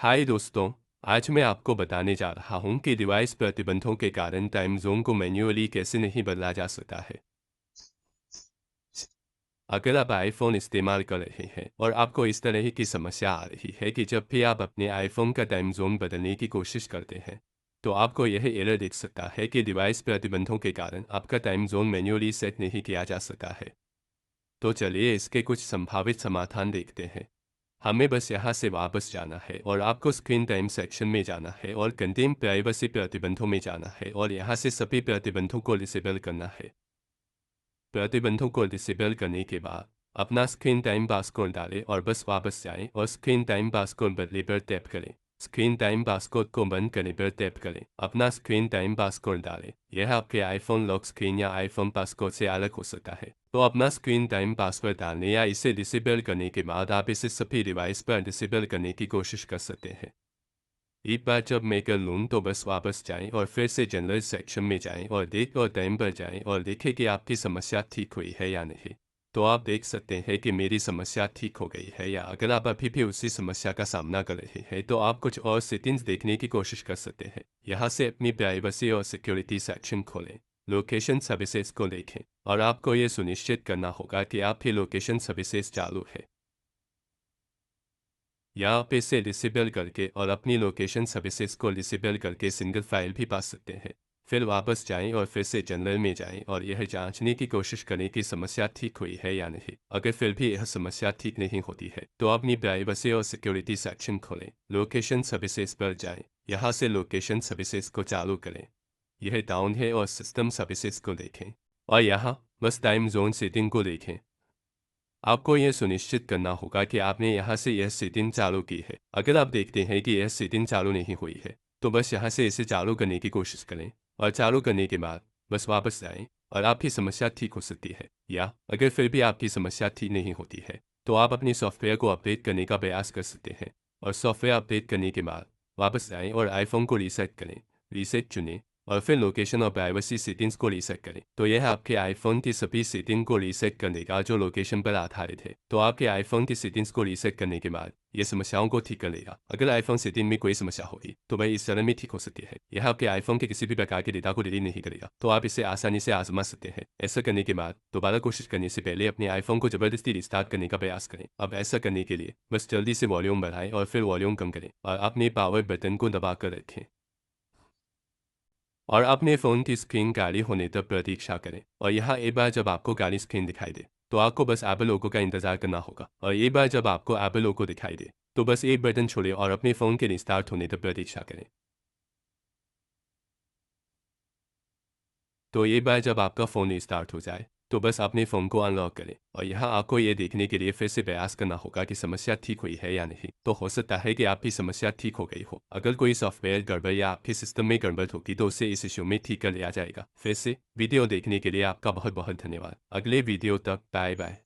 हाय दोस्तों। आज मैं आपको बताने जा रहा हूँ कि डिवाइस प्रतिबंधों के कारण टाइम जोन को मैन्युअली कैसे नहीं बदला जा सकता है। अगर आप आईफोन इस्तेमाल कर रहे हैं और आपको इस तरह की समस्या आ रही है कि जब भी आप अपने आईफोन का टाइम जोन बदलने की कोशिश करते हैं तो आपको यह एरर दिख सकता है कि डिवाइस प्रतिबंधों के कारण आपका टाइम जोन मैन्युअली सेट नहीं किया जा सकता है। तो चलिए इसके कुछ संभावित समाधान देखते हैं। हमें बस यहाँ से वापस जाना है और आपको स्क्रीन टाइम सेक्शन में जाना है और कंटेंट प्राइवेसी प्रतिबंधों में जाना है और यहाँ से सभी प्रतिबंधों को डिसेबल करना है। प्रतिबंधों को डिसेबल करने के बाद अपना स्क्रीन टाइम पासवर्ड डालें और बस वापस जाएं और स्क्रीन टाइम पासवर्ड बदले पर टैप करें। स्क्रीन टाइम पासवर्ड को बंद करने पर टैप करें, अपना स्क्रीन टाइम पासवर्ड डालें। यह आपके आईफोन लॉक स्क्रीन या आईफोन पासवर्ड से अलग हो सकता है। तो अपना स्क्रीन टाइम पासवर्ड डालने या इसे डिसेबल करने के बाद आप इसे सभी डिवाइस पर डिसेबल करने की कोशिश कर सकते हैं। एक बार जब मैं कर लूँ तो बस वापस जाएं और फिर से जनरल सेक्शन में जाएं और डेट और टाइम पर जाएं और देखें कि आपकी समस्या ठीक हुई है या नहीं। तो आप देख सकते हैं कि मेरी समस्या ठीक हो गई है, या अगर आप अभी भी उसी समस्या का सामना कर रहे हैं तो आप कुछ और सेटिंग्स देखने की कोशिश कर सकते हैं। यहाँ से अपनी प्राइवेसी और सिक्योरिटी सेक्शन खोलें, लोकेशन सर्विसेज को देखें और आपको ये सुनिश्चित करना होगा कि आपकी लोकेशन सर्विसेज चालू है। या आप इसे डिसेबल करके और अपनी लोकेशन सर्विसेज को डिसेबल करके सिंगल फाइल भी पा सकते हैं। फिर वापस जाएं और फिर से जनरल में जाएं और यह जांचने की कोशिश करें कि समस्या ठीक हुई है या नहीं। अगर फिर भी यह समस्या ठीक नहीं होती है तो अपनी प्राइवेसी और सिक्योरिटी सेक्शन खोलें, लोकेशन सर्विसेज पर जाएं, यहाँ से लोकेशन सर्विसेज को चालू करें। यह डाउन है और सिस्टम सर्विसेज को देखें और यहाँ बस टाइम जोन सेटिंग को देखें। आपको यह सुनिश्चित करना होगा कि आपने यहाँ से यह सेटिंग चालू की है। अगर आप देखते हैं कि यह सेटिंग चालू नहीं हुई है तो बस यहाँ से इसे चालू करने की कोशिश करें और चालू करने के बाद बस वापस जाएं और आपकी समस्या ठीक हो सकती है। या अगर फिर भी आपकी समस्या ठीक नहीं होती है तो आप अपने सॉफ्टवेयर को अपडेट करने का प्रयास कर सकते हैं और सॉफ्टवेयर अपडेट करने के बाद वापस जाएं और आईफोन को रीसेट करें। रीसेट चुनें और फिर लोकेशन और प्राइवेसी सेटिंग्स को रीसेट करें। तो यह आपके आईफोन की सभी सेटिंग को रीसेट कर देगा जो लोकेशन पर आधारित है। तो आपके आईफोन की सेटिंग्स को रीसेट करने के बाद ये समस्याओं को ठीक कर लेगा। अगर आईफोन सेटिंग में कोई समस्या होगी तो वह इस चरण में ठीक हो सकती है। यह आपके आईफोन के किसी भी प्रकार के डेटा को डिलीट नहीं करेगा, तो आप इसे आसानी से आजमा सकते हैं। ऐसा करने के बाद दोबारा कोशिश करने से पहले अपने आईफोन को जबरदस्ती रिस्टार्ट करने का प्रयास करें। अब ऐसा करने के लिए बस जल्दी से वॉल्यूम बढ़ाएं और फिर वॉल्यूम कम करें और अपने पावर बटन को दबा कर रखें और अपने फ़ोन की स्क्रीन गाढ़ी होने तक प्रतीक्षा करें। और यहाँ एक बार जब आपको गाढ़ी स्क्रीन दिखाई दे तो आपको बस एप्पल लोगो का इंतज़ार करना होगा, और एक बार जब आपको एप्पल लोगो दिखाई दे तो बस एक बटन छोड़ें और अपने फ़ोन के रिस्टार्ट होने तक प्रतीक्षा करें। तो एक बार जब आपका फ़ोन रिस्टार्ट हो जाए तो बस अपने फ़ोन को अनलॉक करें और यहाँ आपको ये देखने के लिए फिर से प्रयास करना होगा कि समस्या ठीक हुई है या नहीं। तो हो सकता है कि आपकी समस्या ठीक हो गई हो। अगर कोई सॉफ्टवेयर गड़बड़ या आपके सिस्टम में गड़बड़ होगी तो उसे इस इशू में ठीक कर लिया जाएगा। फिर से वीडियो देखने के लिए आपका बहुत बहुत धन्यवाद। अगले वीडियो तक बाय बाय।